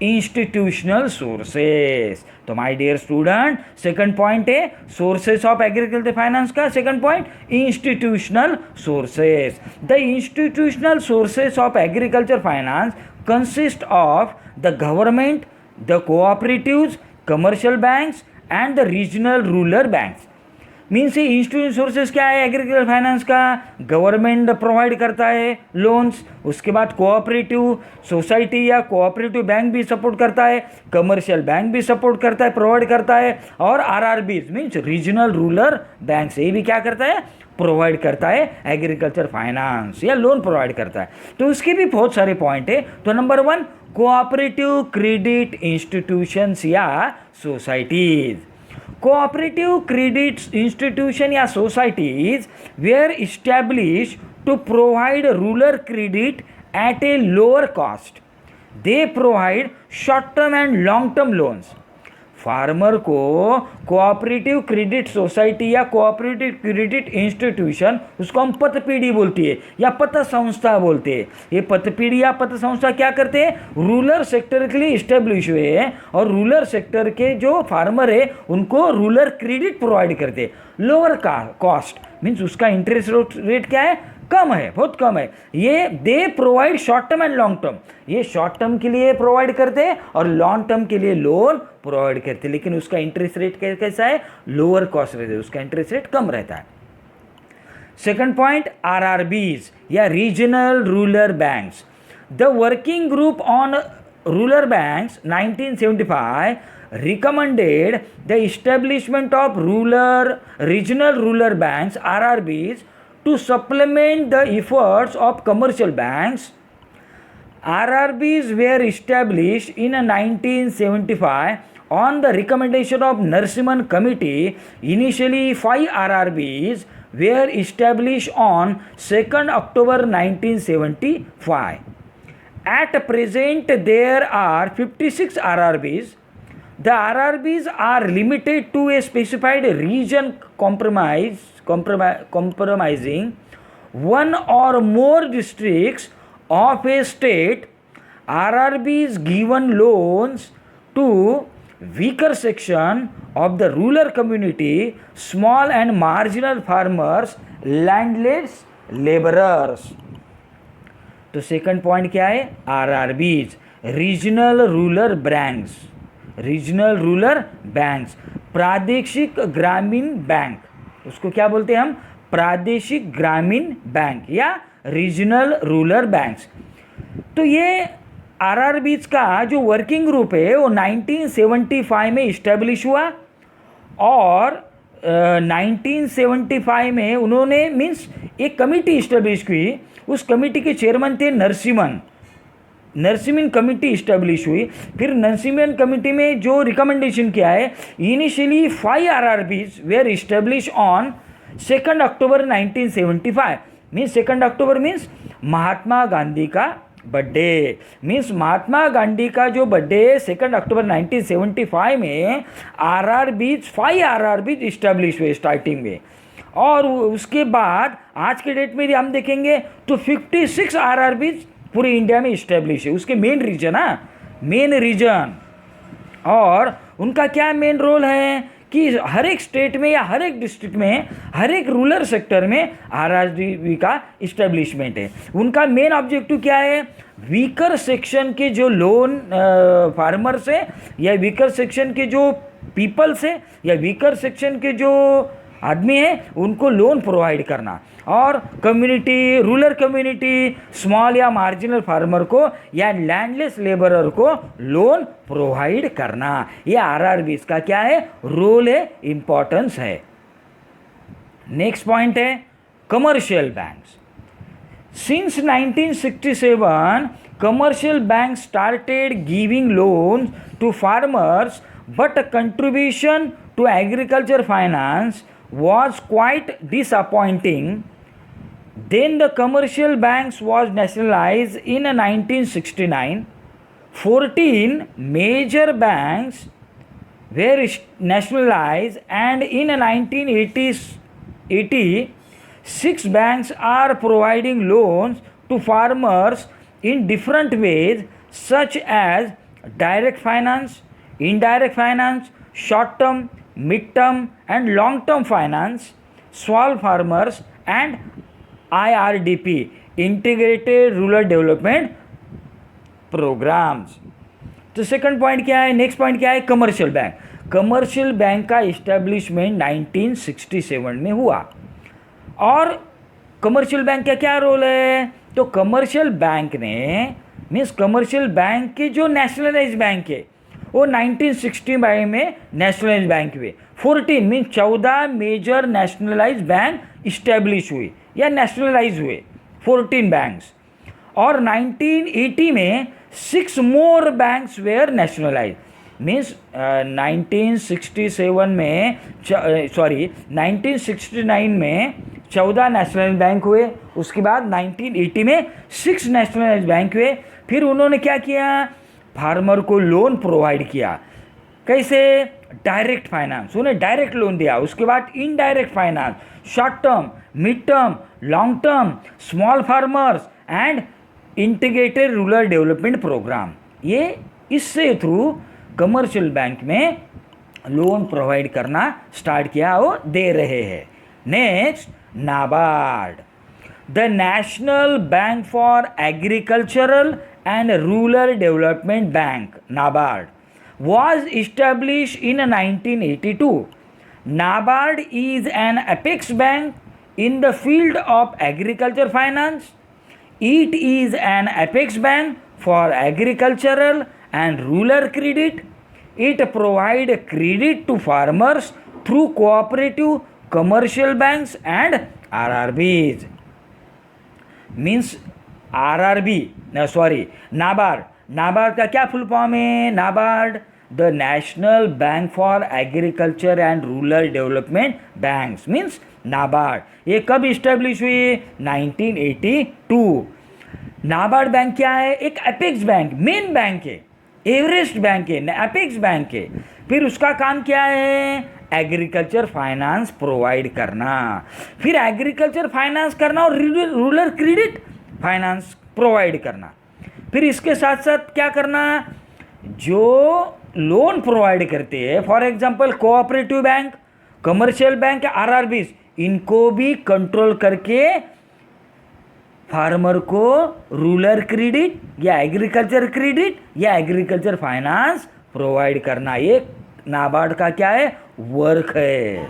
Institutional sources. तो my dear student, second point है sources of agriculture finance का, second point institutional sources. The institutional sources of agriculture finance consist of the government, the cooperatives, commercial banks and the regional rural banks. Means ये institutional sources क्या है agriculture finance का? Government provide करता है loans, उसके बाद cooperative society या cooperative bank भी सपोर्ट करता है, कमर्शियल बैंक भी सपोर्ट करता है, प्रोवाइड करता है, और RRBs means regional rural bank ये भी क्या करता है? प्रोवाइड करता है एग्रीकल्चर फाइनेंस या लोन प्रोवाइड करता है। तो उसके भी बहुत सारे पॉइंट है। तो नंबर 1, कोऑपरेटिव क्रेडिट इंस्टीट्यूशंस या सोसाइटीज। कोऑपरेटिव क्रेडिट इंस्टीट्यूशन या societies were established to provide rural credit at a lower cost. They provide short term and long term loans. Farmer को कोऑपरेटिव क्रेडिट सोसाइटी या cooperative credit institution, उसको हम पतपीढ़ी बोलती है या पत संस्था बोलते हैं। ये पतपीढ़ी या पत संस्था क्या करते हैं? रूरल सेक्टर के लिए इस्टेब्लिश हुए हैं और रूरल सेक्टर के जो फार्मर है उनको रूरल क्रेडिट प्रोवाइड करते हैं। लोअर कॉस्ट मीन्स उसका इंटरेस्ट रेट क्या है? कम है, बहुत कम है। ये they provide short term and long term, ये शॉर्ट टर्म के लिए प्रोवाइड करते हैं और लॉन्ग टर्म के लिए लोन प्रोवाइड करते हैं, लेकिन उसका इंटरेस्ट रेट कैसा है? लोअर कॉस्ट रहता है, उसका इंटरेस्ट रेट कम रहता है। सेकंड पॉइंट, आरआरबीज या regional rural banks. The working group on rural banks 1975 recommended the establishment of regional rural banks RRBs to supplement the efforts of commercial banks. RRBs were established in 1975 on the recommendation of Narasimhan Committee. Initially 5 RRBs were established on 2nd October 1975. At present there are 56 RRBs. The RRBs are limited to a specified region compromising one or more districts of a state. RRBs given loans to weaker section of the rural community, small and marginal farmers, landless laborers. तो second point क्या है? RRBs, regional rural banks, regional rural banks, प्रादेशिक ग्रामीण bank, उसको क्या बोलते हैं हम? प्रादेशिक ग्रामीण बैंक या रीजनल रूरल बैंक्स। तो ये आरआरबीज का जो वर्किंग ग्रुप है वो 1975 में इस्टेब्लिश हुआ और 1975 में उन्होंने मीन्स एक कमिटी इस्टेब्लिश की। उस कमिटी के चेयरमैन थे नरसिम्हन कमिटी इस्टेब्लिश हुई। फिर नरसिम्हन कमिटी में जो रिकमेंडेशन किया है, initially 5 RRBs were establish on 2nd October 1975। Means 2nd October means Mahatma Gandhi का बर्थडे, मीन्स महात्मा गांधी का जो बर्थडे 2nd October 1975 में आरआरबीज 5 आरआरबीज इस्टेब्लिश हुए स्टार्टिंग में। और उसके बाद आज के डेट में हम देखेंगे तो 56 आरआरबीज पूरे इंडिया में इस्टेब्लिश है। उसके मेन रीजन और उनका क्या मेन रोल है कि हर एक स्टेट में या हर एक डिस्ट्रिक्ट में, हर एक रूरल सेक्टर में आरआरबी का इस्टेब्लिशमेंट है। उनका मेन ऑब्जेक्टिव क्या है? वीकर सेक्शन के जो लोन फार्मर्स है या वीकर सेक्शन के जो पीपल्स है या वीकर सेक्शन के जो आदमी है उनको लोन प्रोवाइड करना, और कम्युनिटी, रूरल कम्युनिटी, स्मॉल या मार्जिनल फार्मर को या लैंडलेस लेबरर को लोन प्रोवाइड करना। ये आरआरबीज का क्या है? रोल है, इंपॉर्टेंस है। नेक्स्ट पॉइंट है commercial banks. Since 1967 commercial banks started giving loans to farmers, but contribution to agriculture finance was quite disappointing. Then the commercial banks was nationalized in 1969. 14 major banks were nationalized, and in 1980 6 banks are providing loans to farmers in different ways, such as direct finance, indirect finance, short term, mid term and long term finance, small farmers and IRDP, integrated rural development programs. तो second point क्या है, next point क्या है, commercial bank. Commercial bank का establishment 1967 में हुआ. और commercial bank का क्या रोल है, तो कमर्शियल बैंक ने मीन्स कमर्शियल बैंक के जो नेशनलाइज बैंक है वो 1965 में नेशनलाइज बैंक हुए. 14 means 14 major nationalise bank establish हुए या नेशनलाइज हुए, 14 बैंक्स. और 1980 में 6 मोर बैंक्स वेयर नेशनलाइज. मीन्स 1967 में 1969 में 14 नेशनल बैंक हुए. उसके बाद 1980 में 6 नेशनलाइज बैंक हुए. फिर उन्होंने क्या किया, फार्मर को लोन प्रोवाइड किया. कैसे, डायरेक्ट फाइनेंस, उन्हें डायरेक्ट लोन दिया. उसके बाद indirect finance, short term, mid term, long term, small farmers and integrated rural development programme. ये इससे थ्रू कमर्शियल बैंक में लोन प्रोवाइड करना स्टार्ट किया, वो दे रहे हैं. Next, NABARD, the National Bank for Agricultural and Rural Development bank, NABARD, was established in 1982. NABARD is an apex bank in the field of agriculture finance. It is an apex bank for agricultural and rural credit. It provides credit to farmers through cooperative commercial banks and RRBs. Means RRB, NABARD. NABARD का क्या full form है, NABARD the National Bank for agriculture and Rural development banks. Means NABARD. ये कब establish हुई, 1982. NABARD bank क्या है, एक apex bank, main bank है, एवरेस्ट बैंक है, एपेक्स बैंक है. फिर उसका काम क्या है, एग्रीकल्चर फाइनेंस प्रोवाइड करना. फिर एग्रीकल्चर फाइनेंस करना और रूरल क्रेडिट फाइनेंस प्रोवाइड करना. फिर इसके साथ साथ क्या करना, जो लोन प्रोवाइड करते हैं, for example cooperative bank, commercial bank, RRBs, इनको भी कंट्रोल करके फार्मर को रूरल क्रेडिट या एग्रीकल्चर क्रेडिट या एग्रीकल्चर फाइनेंस प्रोवाइड करना. ये नाबार्ड का क्या है, वर्क है.